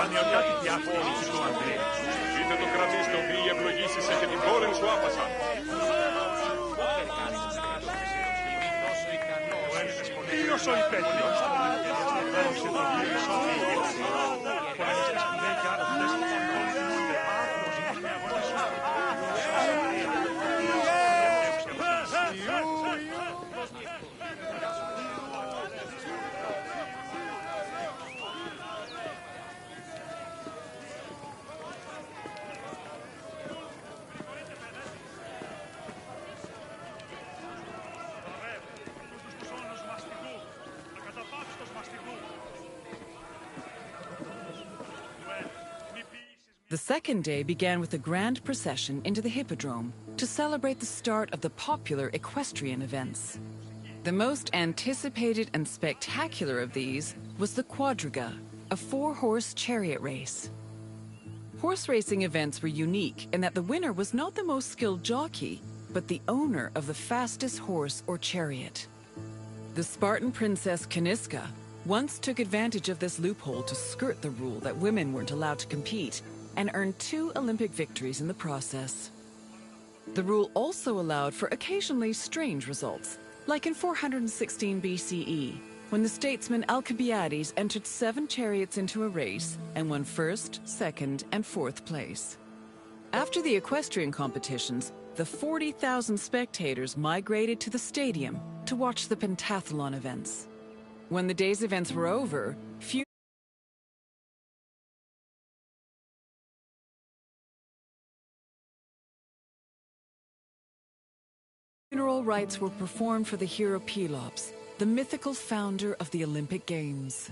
πανιωτά τη διαφήμιση του Ανδρέα. Είτε το κρατείς το βι, ευλογήσεις και την κόρη σου άπασαν. Ποιος ο υπέτειος? The second day began with a grand procession into the Hippodrome to celebrate the start of the popular equestrian events. The most anticipated and spectacular of these was the Quadriga, a four-horse chariot race. Horse racing events were unique in that the winner was not the most skilled jockey, but the owner of the fastest horse or chariot. The Spartan princess Caniska once took advantage of this loophole to skirt the rule that women weren't allowed to compete, and earned 2 Olympic victories in the process. The rule also allowed for occasionally strange results, like in 416 BCE, when the statesman Alcibiades entered 7 chariots into a race and won 1st, 2nd, and 4th place. After the equestrian competitions, the 40,000 spectators migrated to the stadium to watch the pentathlon events. When the day's events were over, funeral rites were performed for the hero Pelops, the mythical founder of the Olympic Games.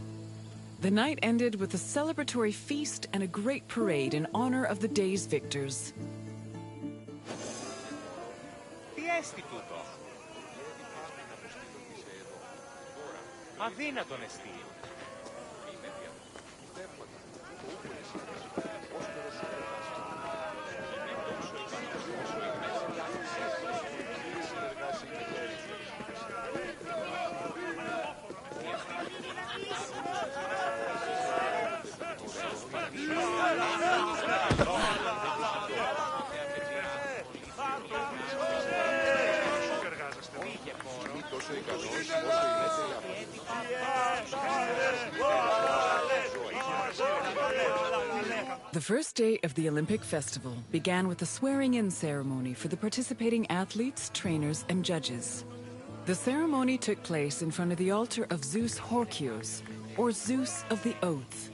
The night ended with a celebratory feast and a great parade in honor of the day's victors. Τι έστι τούτο? Αδύνατον εστί. The first day of the Olympic Festival began with a swearing-in ceremony for the participating athletes, trainers, and judges. The ceremony took place in front of the altar of Zeus Horkios, or Zeus of the Oath.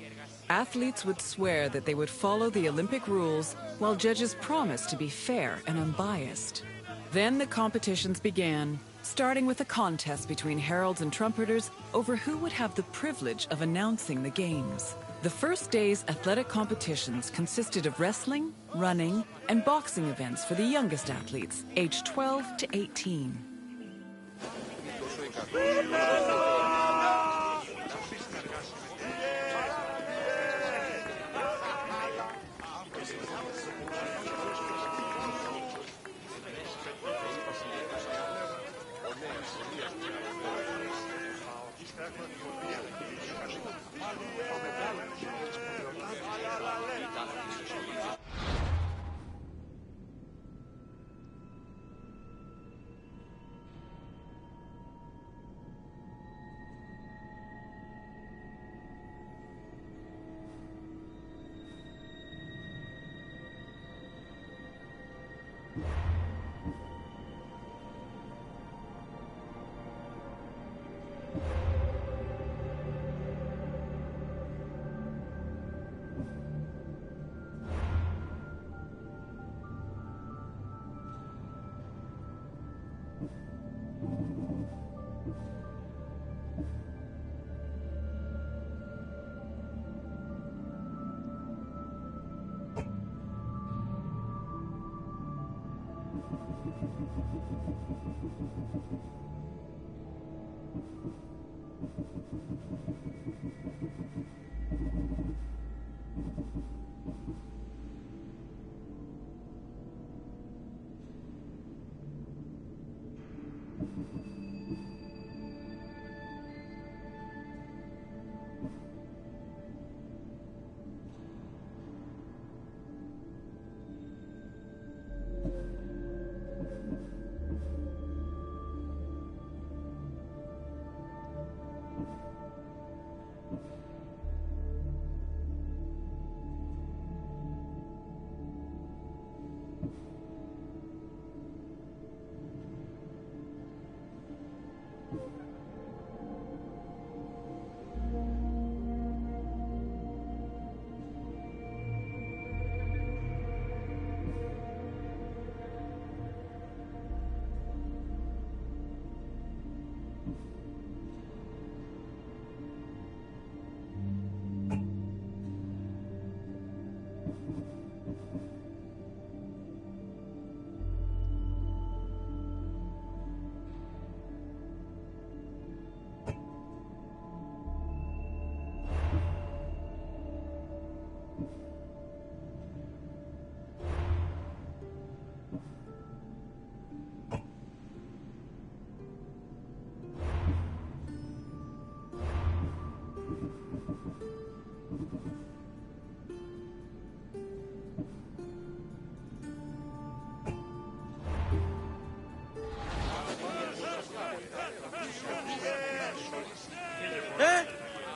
Athletes would swear that they would follow the Olympic rules, while judges promised to be fair and unbiased. Then the competitions began, starting with a contest between heralds and trumpeters over who would have the privilege of announcing the games. The first day's athletic competitions consisted of wrestling, running, and boxing events for the youngest athletes, aged 12 to 18.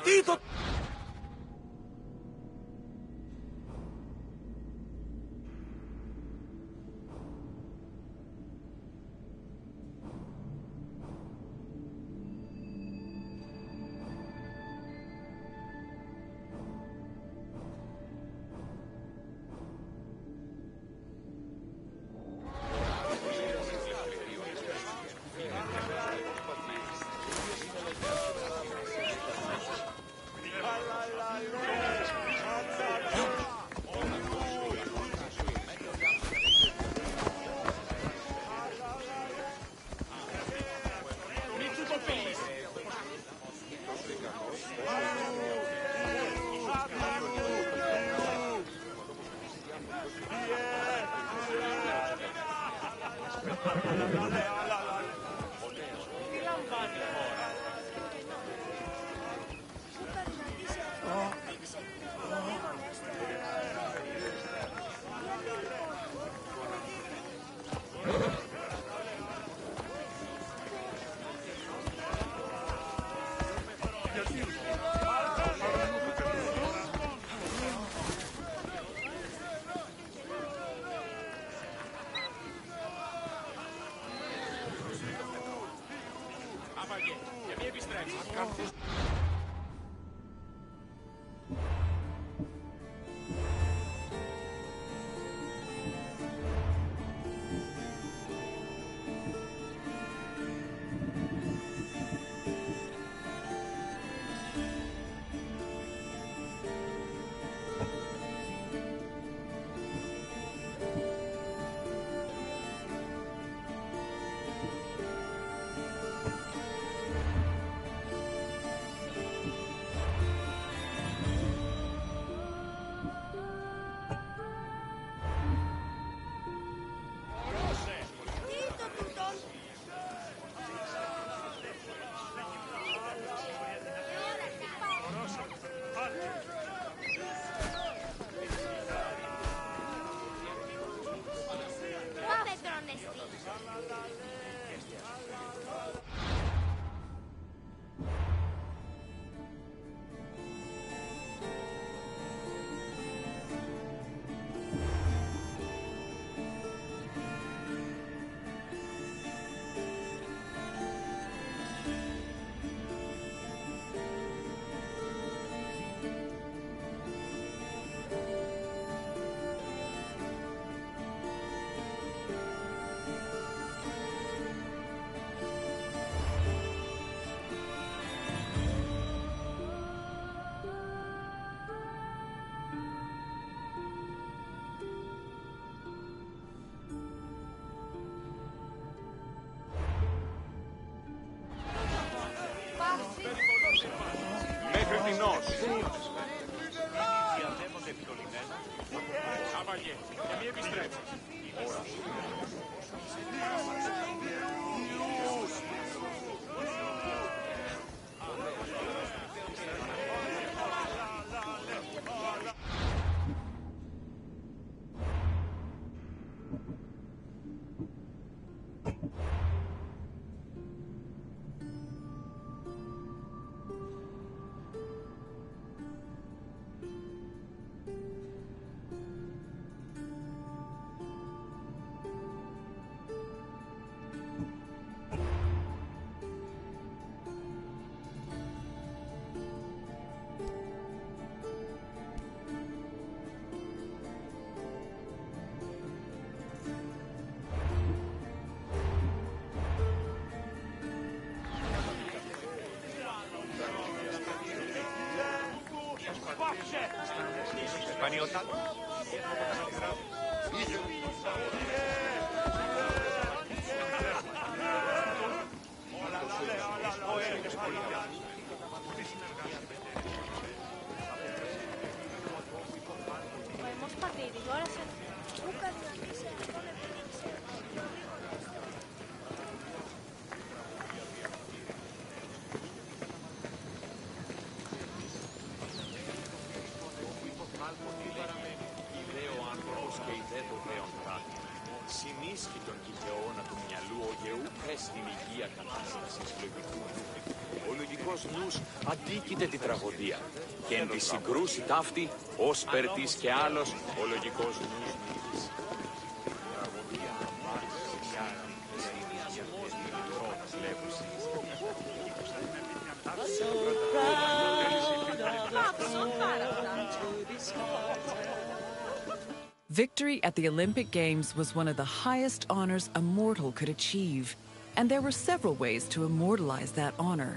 Τι το... Μέχρι την ως. Διαδεύονται επί το λιμένα. Άβαγε, και μη επιστρέψεις. Σπανιότατο. Συνίσχυ των κηχεώνα του μυαλού ο γεούχες στην υγεία κατάστασης λογικού νου. Ο λογικός νους αντίκειται τη τραγωδία και εν τη συγκρούση ταύτη, ως περτής και άλλος, ο λογικός νους νίκης. Victory at the Olympic Games was one of the highest honors a mortal could achieve, and there were several ways to immortalize that honor.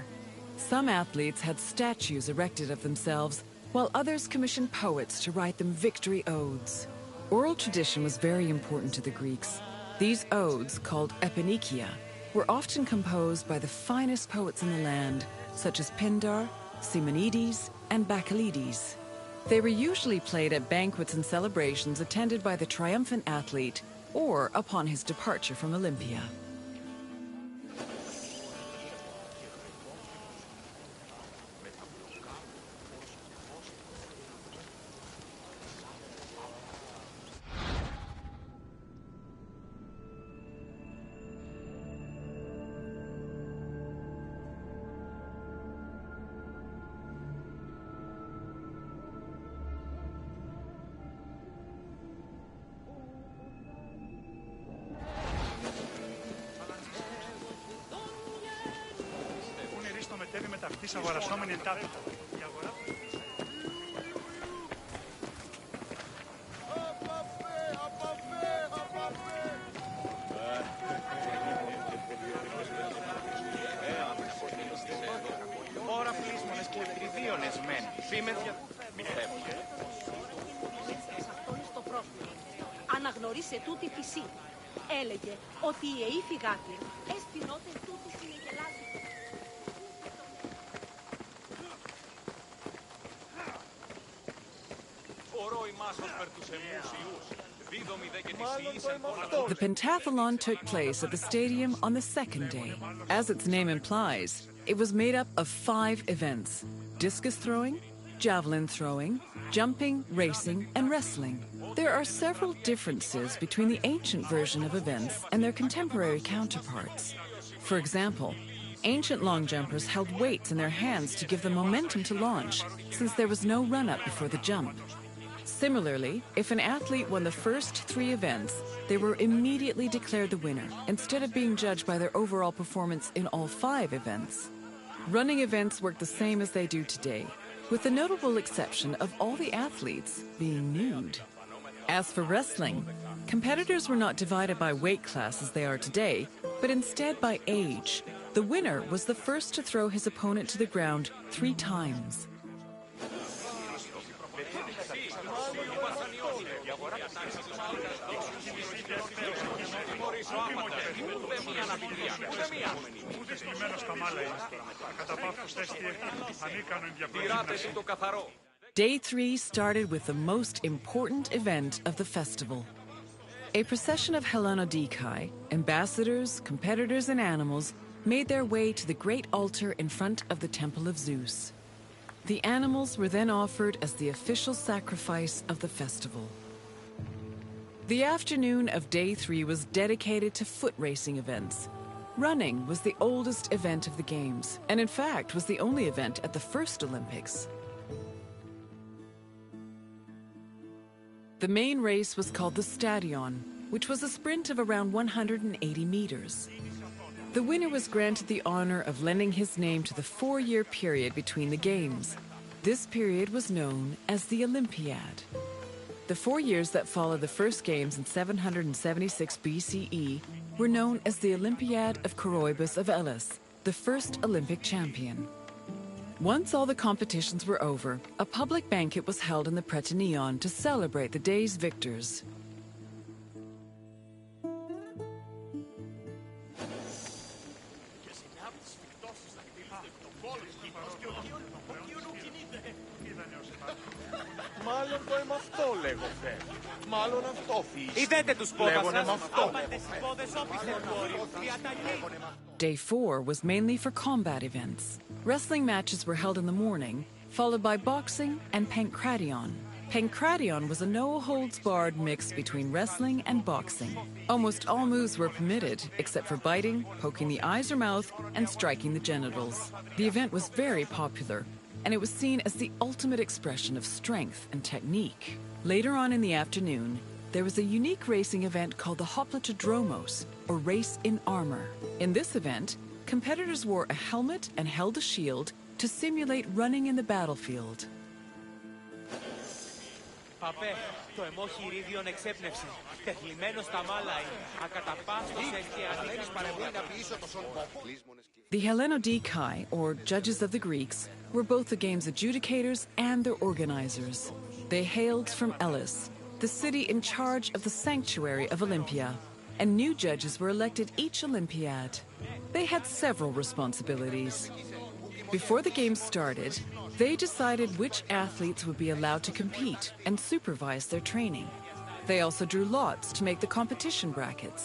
Some athletes had statues erected of themselves, while others commissioned poets to write them victory odes. Oral tradition was very important to the Greeks. These odes, called eponychia, were often composed by the finest poets in the land, such as Pindar, Simonides, and Bacchylides. They were usually played at banquets and celebrations attended by the triumphant athlete or upon his departure from Olympia. μετέβη με ταυτής αγορασόμενη εντάπητα. Η αγορά... Ώρα πλήσμονες και τριβίωνες μεν. Φήμεθια. Μη φεύγει. Αυτό είναι στο πρόθυμο. Αναγνωρίσε τούτη φυσή. Έλεγε ότι η εήφη γάτια έσπινόταν τούτη στην Αιγελάδη. The pentathlon took place at the stadium on the second day. As its name implies, it was made up of 5 events: discus throwing, javelin throwing, jumping, racing, and wrestling. There are several differences between the ancient version of events and their contemporary counterparts. For example, ancient long jumpers held weights in their hands to give them momentum to launch, since there was no run-up before the jump. Similarly, if an athlete won the first 3 events, they were immediately declared the winner, instead of being judged by their overall performance in all 5 events. Running events work the same as they do today, with the notable exception of all the athletes being nude. As for wrestling, competitors were not divided by weight class as they are today, but instead by age. The winner was the first to throw his opponent to the ground 3 times. Day 3 started with the most important event of the festival. A procession of Hellanodikai, ambassadors, competitors, and animals made their way to the great altar in front of the Temple of Zeus. The animals were then offered as the official sacrifice of the festival. The afternoon of Day 3 was dedicated to foot racing events. Running was the oldest event of the Games, and in fact was the only event at the first Olympics. The main race was called the Stadion, which was a sprint of around 180 meters. The winner was granted the honor of lending his name to the 4-year period between the Games. This period was known as the Olympiad. The 4 years that followed the first Games in 776 BCE were known as the Olympiad of Coroebus of Elis, the first Olympic champion. Once all the competitions were over, a public banquet was held in the Prytaneon to celebrate the day's victors. Μάλλον το είμαι αυτό, λέγω, Φε. Μάλλον αυτό φύγει. Είδατε τους πόδας σας. Λέγονε με αυτό. Άπαντες οι πόδες όπισθεν βόρειο. Day 4 was mainly for combat events. Wrestling matches were held in the morning, followed by boxing and pankration. Pankration was a no-holds-barred mix between wrestling and boxing. Almost all moves were permitted, except for biting, poking the eyes or mouth, and striking the genitals. The event was very popular, and it was seen as the ultimate expression of strength and technique. Later on in the afternoon, there was a unique racing event called the Hoplitodromos, or Race in Armor. In this event, competitors wore a helmet and held a shield to simulate running in the battlefield. Παπέ, το αιμοχειρίδιον εξέπνευσε. Τεθλιμμένο στα μάλα είναι. Ακαταπάστος The Hellenodikai, or judges of the Greeks, were both the game's adjudicators and their organizers. They hailed from Elis, the city in charge of the sanctuary of Olympia, and new judges were elected each Olympiad. They had several responsibilities. Before the games started, they decided which athletes would be allowed to compete and supervise their training. They also drew lots to make the competition brackets.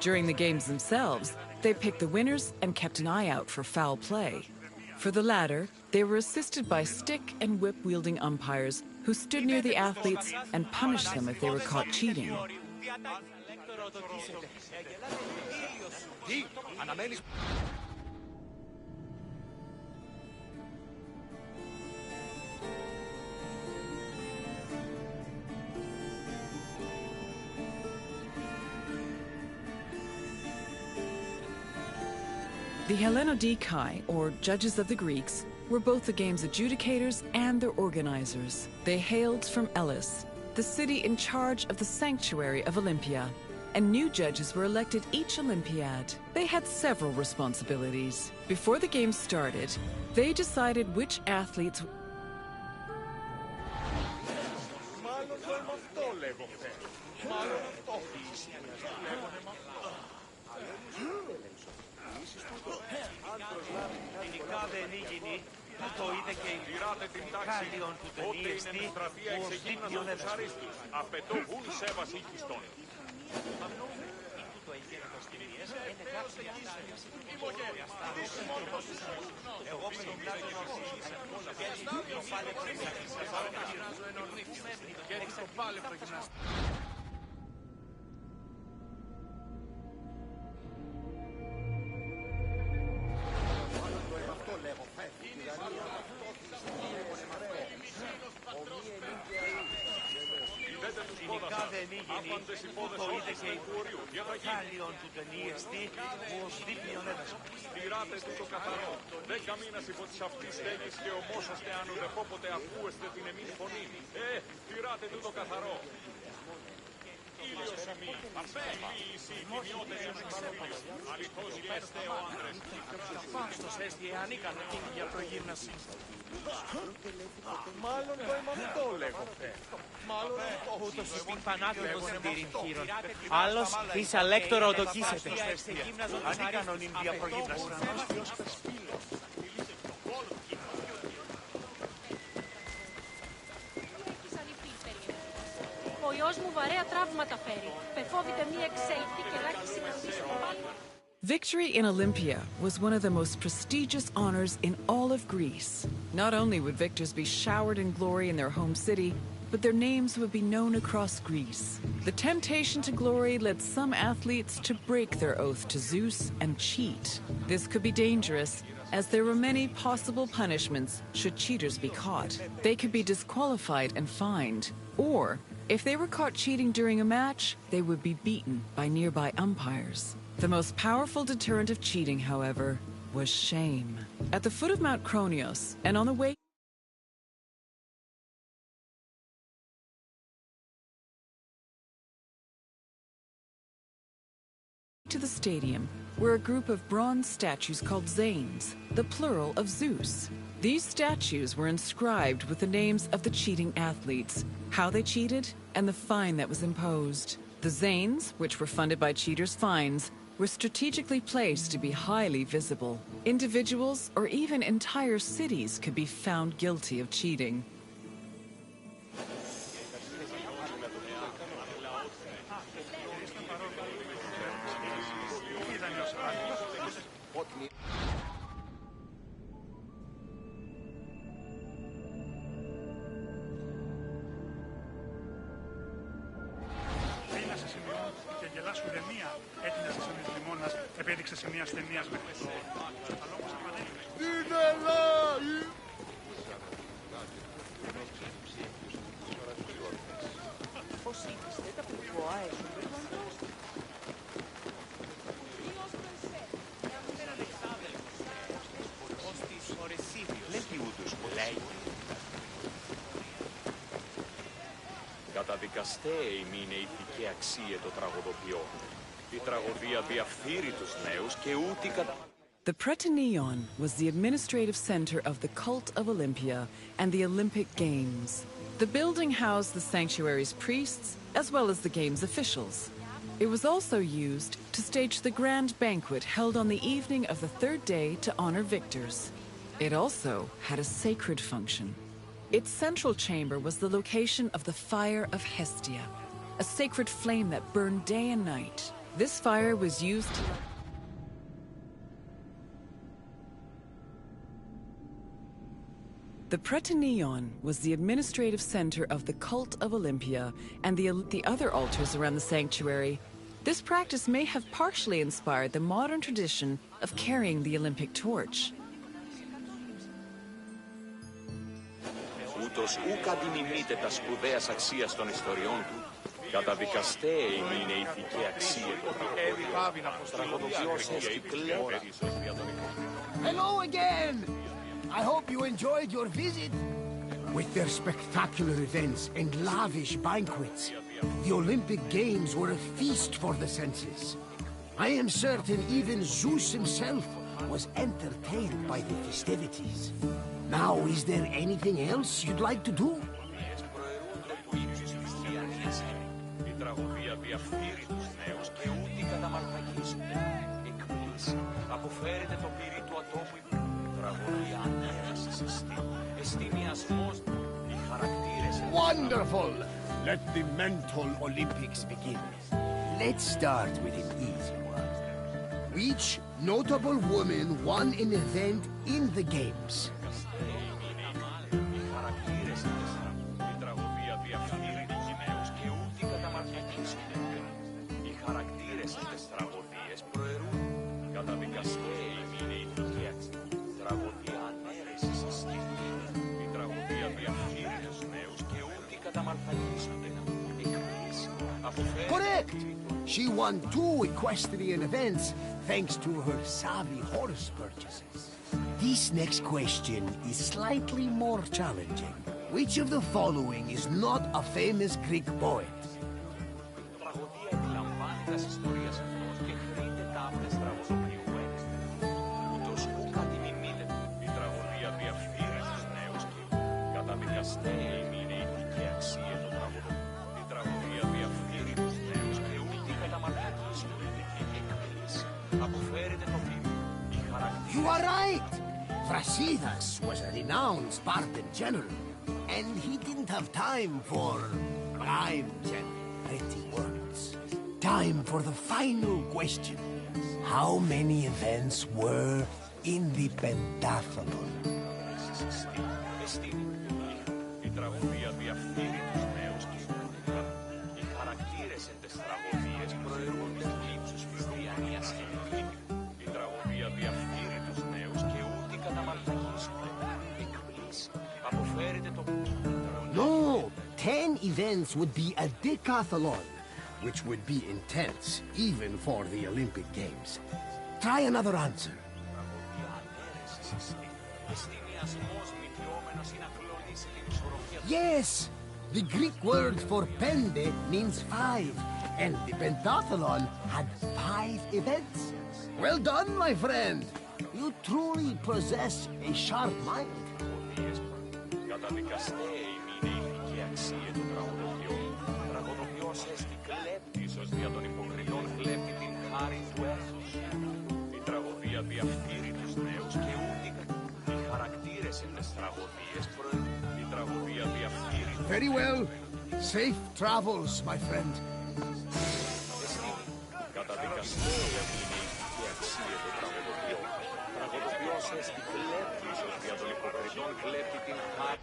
During the games themselves, they picked the winners and kept an eye out for foul play. For the latter, they were assisted by stick and whip-wielding umpires who stood near the athletes and punished them if they were caught cheating. The Hellenodikai, or judges of the Greeks, were both the game's adjudicators and their organizers. They hailed from Elis, the city in charge of the sanctuary of Olympia, and new judges were elected each Olympiad. They had several responsibilities. Before the games started, they decided which athletes Μάλλον το είμαι αυτό, λέγω, Φε. Μάλλον αυτό φύγει. Γενικά δεν έγινε. Το είδε και η Κάλιον του ταινίεστη. Ο Δίπιον έδωσε. Απαιτώ βουλ σέβας ήκιστον. Εγώ πενιμπλάτω να ορθήσω. Και το πάλι από το γυμναστή. Γενικά δεν έγινε. Το είδε και η Κάλιον του ταινίεστη. Ο Δίπιον έδωσε. Τηράτε του το καθαρό. 10 μήνας υπό της αυτής στέγης και ομόσαστε αν ουδεπόποτε ακούεστε την εμείς φωνή. Τηράτε του το καθαρό. Ήλιος ημί, παρθένιης η τιμιότερη ανεξαρτήλιος. Αληθώς γέστε ο άντρες. Πάστος έστι ανίκανο για προγύμναση. Μάλλον το είμαι αυτό, λέγω, Φε. Μάλλον αυτό Ούτως εισπίν πανάθυμος συντηρήν χείρον. Άλλος εις αλέκτορο οδοκίσετε. Ανίκανον είναι για προγύμναση. Ο ιός μου βαρέα τραύματα φέρει. Πεφόβηται μία εξέλικτη και λάχη συναντήσω πάλι. Victory in Olympia was one of the most prestigious honors in all of Greece. Not only would victors be showered in glory in their home city, but their names would be known across Greece. The temptation to glory led some athletes to break their oath to Zeus and cheat. This could be dangerous, as there were many possible punishments should cheaters be caught. They could be disqualified and fined, or if they were caught cheating during a match, they would be beaten by nearby umpires. The most powerful deterrent of cheating, however, was shame. At the foot of Mount Kronios, and on the way to the stadium were a group of bronze statues called Zanes, the plural of Zeus. These statues were inscribed with the names of the cheating athletes, how they cheated, and the fine that was imposed. The zanes, which were funded by cheaters' fines, were strategically placed to be highly visible. Individuals or even entire cities could be found guilty of cheating. Επέδειξε σημεία ασθενείας μέχρι το... Αλλά όμως επανέλειπε. Είναι λαοί! Πώς ήθιστε τα πουκουά έχουν περιγοντός. Καταδικαστέ ημίν ηθική αξία το τραγωδοποιό. Η τραγωδία διαφθείρει τους νέους και ούτε The Prytaneon was the administrative center of the cult of Olympia and the Olympic Games. The building housed the sanctuary's priests as well as the game's officials. It was also used to stage the grand banquet held on the evening of the third day to honor victors. It also had a sacred function. Its central chamber was the location of the Fire of Hestia, a sacred flame that burned day and night. This fire was used to... The Prytaneon was the administrative center of the cult of Olympia and the other altars around the sanctuary. This practice may have partially inspired the modern tradition of carrying the Olympic torch. Ούτως ουκ αντιμιμείται τα σπουδαίας αξίας των ιστοριών του, καταδικαστέ ημίν ηθική αξία το τραγωδοποιός έστι κλέβερης ως διαδονικός. Hello again! I hope you enjoyed your visit. With their spectacular events and lavish banquets, the Olympic Games were a feast for the senses. I am certain even Zeus himself was entertained by the festivities. Now, is there anything else you'd like to do? Η τραγωδία διαφθείρει τους νέους και ούτε καταμαρταγίζονται. Εκπλήσει, αποφέρεται το πυρί του ατόμου. Τραγωδία ανέρασης εστιμιασμός, οι χαρακτήρες... Wonderful! Let the mental Olympics begin. Let's start with an easy one. Which notable woman won an event in the games? Correct! She won 2 equestrian events thanks to her savvy horse purchases. This next question is slightly more challenging. Which of the following is not a famous Greek poet? You are right! Brasidas was a renowned Spartan general, and he didn't have time for rhymes and pretty words. Time for the final question. How many events were in the pentathlon? No, 10 events would be a decathlon, which would be intense, even for the Olympic Games. Try another answer. Yes! The Greek word for pende means 5, and the pentathlon had 5 events. Well done, my friend! You truly possess a sharp mind. τραγωδίες. Καταδικαστέ είναι η ηθική αξία του τραγωδοποιού. Τραγωδοποιός έστι κλέπτης ως δια των υποκριτών κλέπτει την χάρη του έθους. Η τραγωδία διαφτείρει τους νέους και ούτε οι χαρακτήρες εν τες τραγωδίες η τραγωδία διαφτείρει. Very well. Safe travels, my friend. Καταδικαστέ είναι η ηθική αξία του τραγωδοποιού. Τραγωδοποιός έστι κλέπτης ως δια των υποκριτών κλέπτει την χάρη.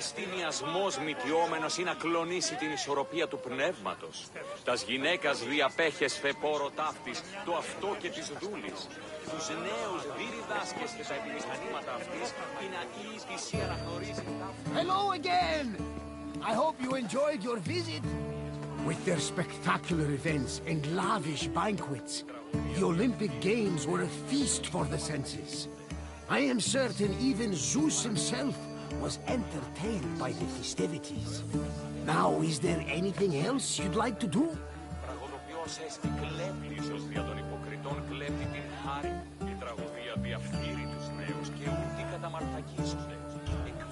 Εστίνιασμός μυτιόμενος είναι να κλονίσει την ισορροπία του πνεύματος. Τας γυναίκας διαπέχες φεπόρο ταύτης, το αυτό και της δούλης. Τους νέους διδάσκες και τα επιμηχανήματα αυτής είναι η θυσία να γνωρίζει ταύτης. Hello again! I hope you enjoyed your visit. With their spectacular events and lavish banquets, the Olympic Games were a feast for the senses. I am certain even Zeus himself was entertained by the festivities. Now, is there anything else you'd like to do? Τραγωδοποιός έστι κλέπτης ως δια των υποκριτών κλέπτει την χάρη. Η τραγωδία διαφθείρει τους νέους και ούτε καταμαρτακείς τους νέους.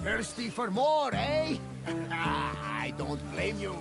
Thirsty for more, eh? I don't blame you.